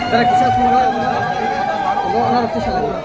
Tara kisah semua, orang itu salah.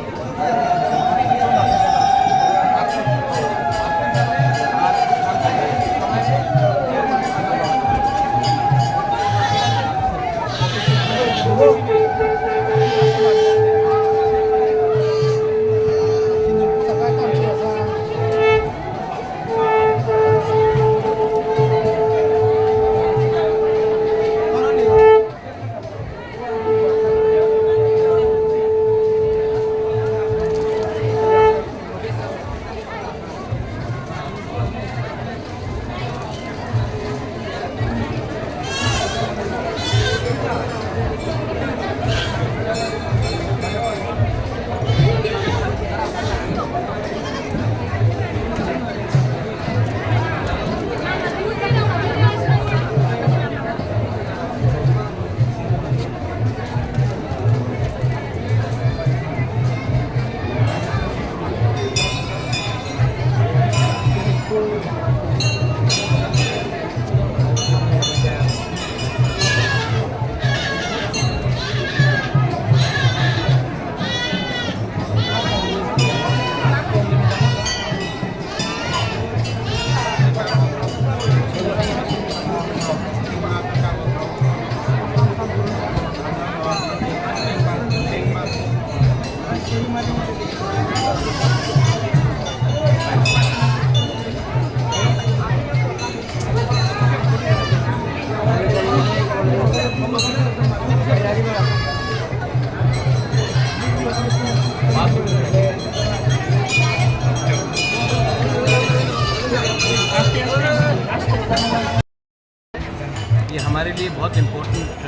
ये हमारे लिए बहुत इम्पोर्टेंट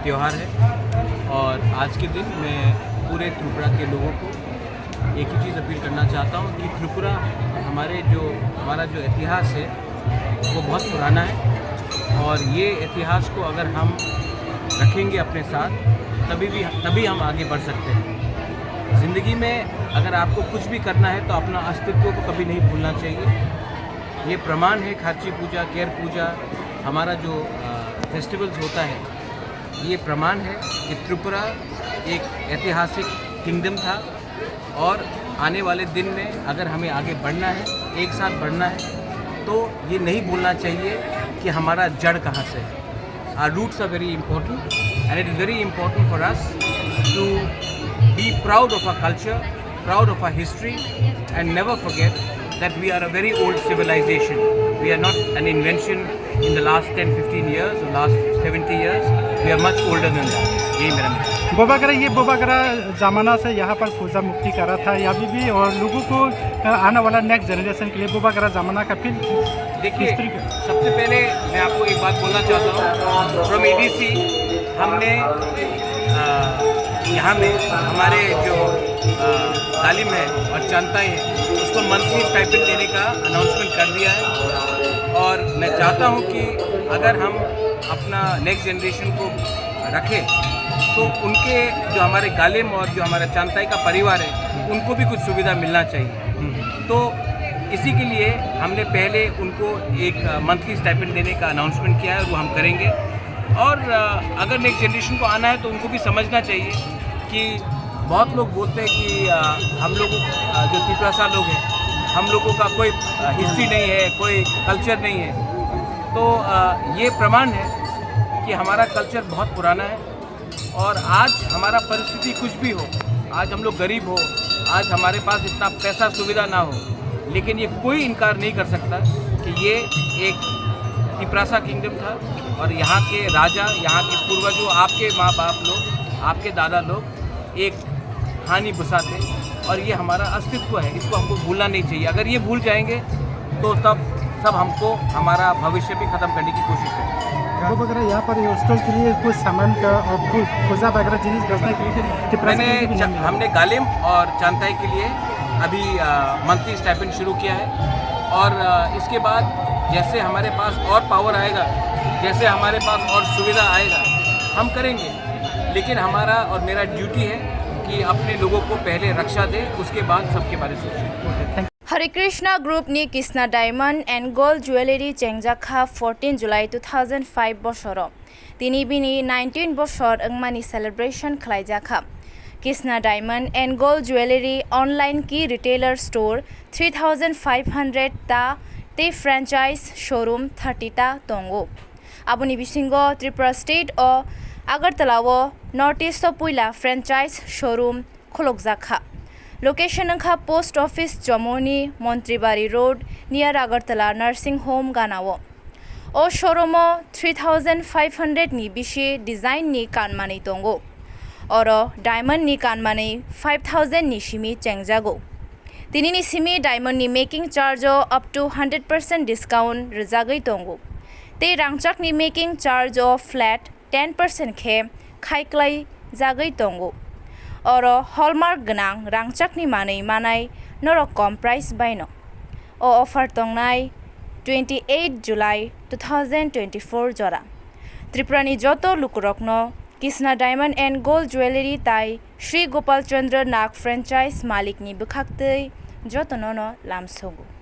त्यौहार है और आज के दिन मैं पूरे त्रिपुरा के लोगों को एक ही चीज़ अपील करना चाहता हूँ कि त्रिपुरा हमारा जो इतिहास है वो बहुत पुराना है और ये इतिहास को अगर हम रखेंगे अपने साथ तभी हम आगे बढ़ सकते हैं। ज़िंदगी में अगर आपको कुछ भी करना है तो अपना अस्तित्व को कभी नहीं भूलना चाहिए। ये प्रमाण है खाची पूजा, केर पूजा, हमारा जो फेस्टिवल्स होता है, ये प्रमाण है कि त्रिपुरा एक ऐतिहासिक किंगडम था और आने वाले दिन में अगर हमें आगे बढ़ना है, एक साथ बढ़ना है, तो ये नहीं भूलना चाहिए कि हमारा जड़ कहाँ से है। Our roots are very important and it is very important for us to be proud of our culture, proud of our history and never forget that we are a very old civilization. We are not an invention in the last 10-15 years or last 70 years. We are much older than that. यही मेरा मतलब। बोबागरा ज़माना से यहाँ पर पूजा मुक्ति करा था या भी और लोगों को आने वाला नेक्स्ट जनरेशन के लिए बोबागरा ज़माना का फिर देखिए, सबसे पहले मैं आपको एक बात बोलना चाहता हूँ। फ्रॉम एडीसी हमने यहाँ में हमारे जो तालीम है और चांताई है उसको मंथली स्टाइपेंड देने का अनाउंसमेंट कर दिया है और मैं चाहता हूँ कि अगर हम अपना नेक्स्ट जनरेशन को रखें तो उनके जो हमारे गालिम और जो हमारा चांताई का परिवार है उनको भी कुछ सुविधा मिलना चाहिए। तो इसी के लिए हमने पहले उनको एक मंथली स्टाइपेंड देने का अनाउंसमेंट किया है और वो हम करेंगे। और अगर नेक्स्ट जनरेशन को आना है तो उनको भी समझना चाहिए कि बहुत लोग बोलते हैं कि हम लोग जो त्रिपुरा लोग हैं हम लोगों का कोई हिस्ट्री नहीं है, कोई कल्चर नहीं है। तो ये प्रमाण है कि हमारा कल्चर बहुत पुराना है और आज हमारा परिस्थिति कुछ भी हो आज हम लोग गरीब हो, आज हमारे पास इतना पैसा सुविधा ना हो, लेकिन ये कोई इनकार नहीं कर सकता कि ये एक तिप्रासा किंगडम था और यहाँ के राजा, यहाँ के पूर्वजों, आपके माँ बाप लोग, आपके दादा लोग एक हानि बसाते और ये हमारा अस्तित्व है, इसको हमको भूलना नहीं चाहिए। अगर ये भूल जाएंगे तो तब सब हमको हमारा भविष्य भी ख़त्म करने की कोशिश करेंगे। वो वगैरह यहाँ पर हॉस्टल के लिए कुछ सामान का और पूजा वगैरह जिनिस बेचने के लिए हमने गालिम और चांताई के लिए अभी मंथली स्टाइपेंड शुरू किया है और इसके बाद जैसे हमारे पास और पावर आएगा, जैसे हमारे पास और सुविधा आएगा, हम करेंगे। लेकिन हमारा और मेरा ड्यूटी है कि अपने लोगों को पहले रक्षा दे, उसके बाद सबके बारे में सोचें। हरे कृष्णा ग्रुप नि Krishna diamond and gold jewellery चेंजाखा 14 जुलाई 2005 बसर तिनी बिनी 19 बसर अंगमानी सेलिब्रेशन खलाइजाखा। Krishna diamond and gold jewellery online की रिटेलर स्टोर 3500 ता ते फ्रेंचाइज शोरूम 30 ता तंगो। आबुनि बिसिंगो त्रिपुरा स्टेट और आगरतलाव नॉर्थ ईस्ट पुइला फ्रेंचाइज शोरूम खुलकजाखा। लोकेशन अंखा पोस्ट ऑफिस जमुनी Mantribari road near Agartala nursing home गानाव। ओ शोरूमो 3500 नि बिशी डिजाइन नि कानमानी तंगो और डायमंड नि कानमानी 5000 नि सिमी चेंजागो। तिनी नि सिमी डायमंड नि making charge up to 100% discount रजागै तंगो। ते रांगचाक नि मेकिंग चार्ज फ्लैट 10% खे खाइक्लाई जागै तंगो और हॉलमार्क गनां रांगचाकनि मानै मानाय नर कम प्राइस बायनो। ओ ऑफर तंगनाय 28 जुलाई 2024 जरा। त्रिपुरानि जतो लुकुरकनो Krishna diamond and gold jewellery ताई श्री गोपाल चंद्र नाग फ्रेंचाइज मालिकनि बुखाक्तै जतननो लामसोगो।